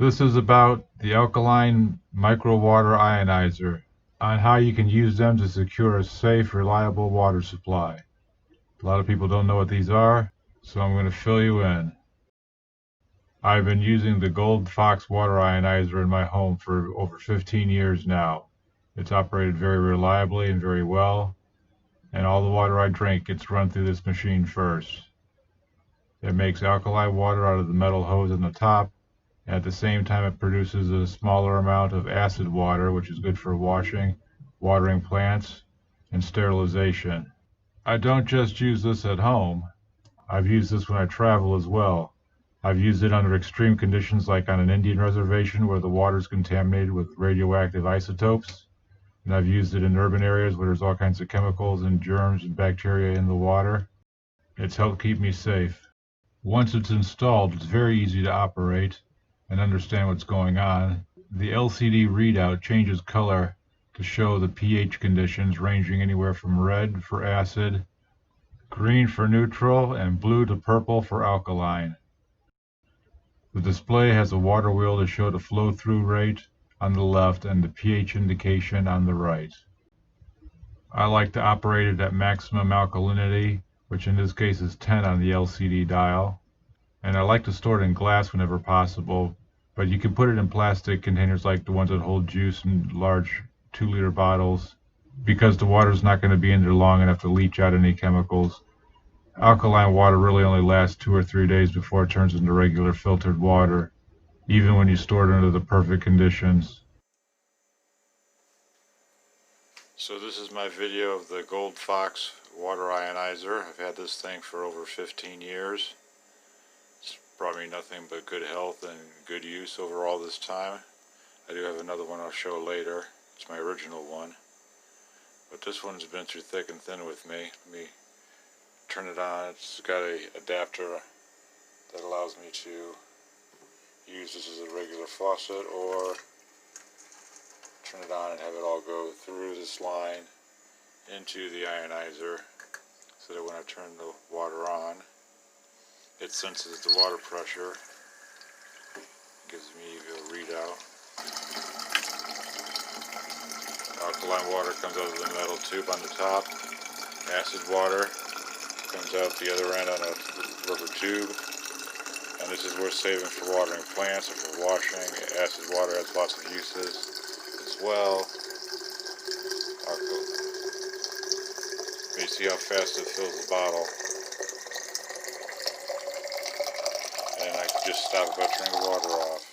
This is about the Alkaline micro water ionizer, on how you can use them to secure a safe, reliable water supply. A lot of people don't know what these are, so I'm going to fill you in. I've been using the Gold Fox water ionizer in my home for over 15 years now. It's operated very reliably and very well, and all the water I drink gets run through this machine first. It makes alkaline water out of the metal hose on the top. At the same time, it produces a smaller amount of acid water, which is good for washing, watering plants, and sterilization. I don't just use this at home. I've used this when I travel as well. I've used it under extreme conditions like on an Indian reservation where the water is contaminated with radioactive isotopes. And I've used it in urban areas where there's all kinds of chemicals and germs and bacteria in the water. It's helped keep me safe. Once it's installed, it's very easy to operate and understand what's going on. The LCD readout changes color to show the pH conditions ranging anywhere from red for acid, green for neutral, and blue to purple for alkaline. The display has a water wheel to show the flow-through rate on the left and the pH indication on the right. I like to operate it at maximum alkalinity, which in this case is 10 on the LCD dial. And I like to store it in glass whenever possible, but you can put it in plastic containers like the ones that hold juice in large 2-liter bottles, because the water is not going to be in there long enough to leach out any chemicals. Alkaline water really only lasts 2 or 3 days before it turns into regular filtered water, even when you store it under the perfect conditions. So this is my video of the Gold Fox water ionizer. I've had this thing for over 15 years. It's brought me nothing but good health and good use over all this time. I do have another one I'll show later. It's my original one. But this one's been through thick and thin with me. Let me turn it on. It's got an adapter that allows me to use this as a regular faucet or turn it on and have it all go through this line into the ionizer so that when I turn the water on, it senses the water pressure, gives me a readout. Alkaline water comes out of the metal tube on the top. Acid water comes out the other end on a rubber tube. And this is worth saving for watering plants or for washing. Acid water has lots of uses as well. You see how fast it fills the bottle. And I can just stop by turning the water off.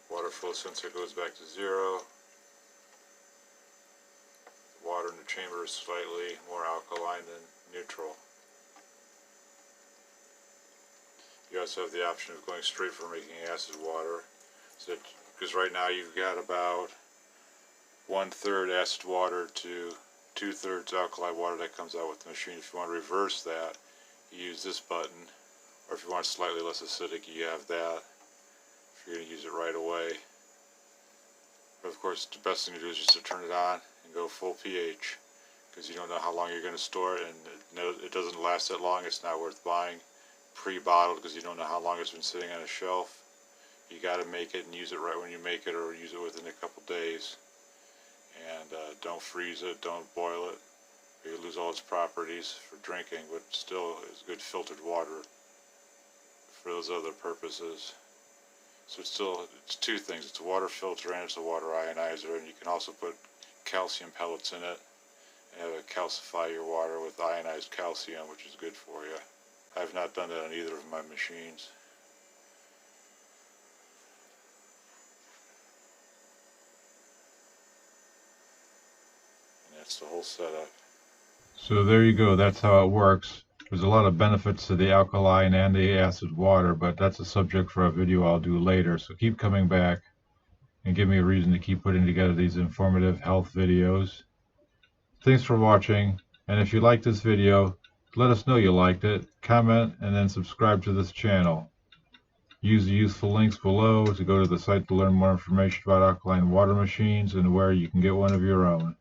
Water flow sensor goes back to 0. The water in the chamber is slightly more alkaline than neutral. You also have the option of going straight for making acid water. So because right now you've got about 1/3 acid water to 2/3 alkaline water that comes out with the machine. If you want to reverse that, you use this button, or if you want slightly less acidic, you have that. If you're going to use it right away. But of course, the best thing to do is just to turn it on and go full pH, because you don't know how long you're going to store it, and it doesn't last that long. It's not worth buying pre-bottled because you don't know how long it's been sitting on a shelf. You got to make it and use it right when you make it, or use it within a couple days. And don't freeze it, don't boil it, or you lose all its properties for drinking, but still is good filtered water for those other purposes. So it's two things. It's a water filter and it's a water ionizer, and you can also put calcium pellets in it and have it calcify your water with ionized calcium, which is good for you. I've not done that on either of my machines. And that's the whole setup. So there you go. That's how it works. There's a lot of benefits to the alkaline and the acid water, but that's a subject for a video I'll do later. So keep coming back and give me a reason to keep putting together these informative health videos. Thanks for watching, and if you liked this video, let us know you liked it, comment, and then subscribe to this channel. Use the useful links below to go to the site to learn more information about alkaline water machines and where you can get one of your own.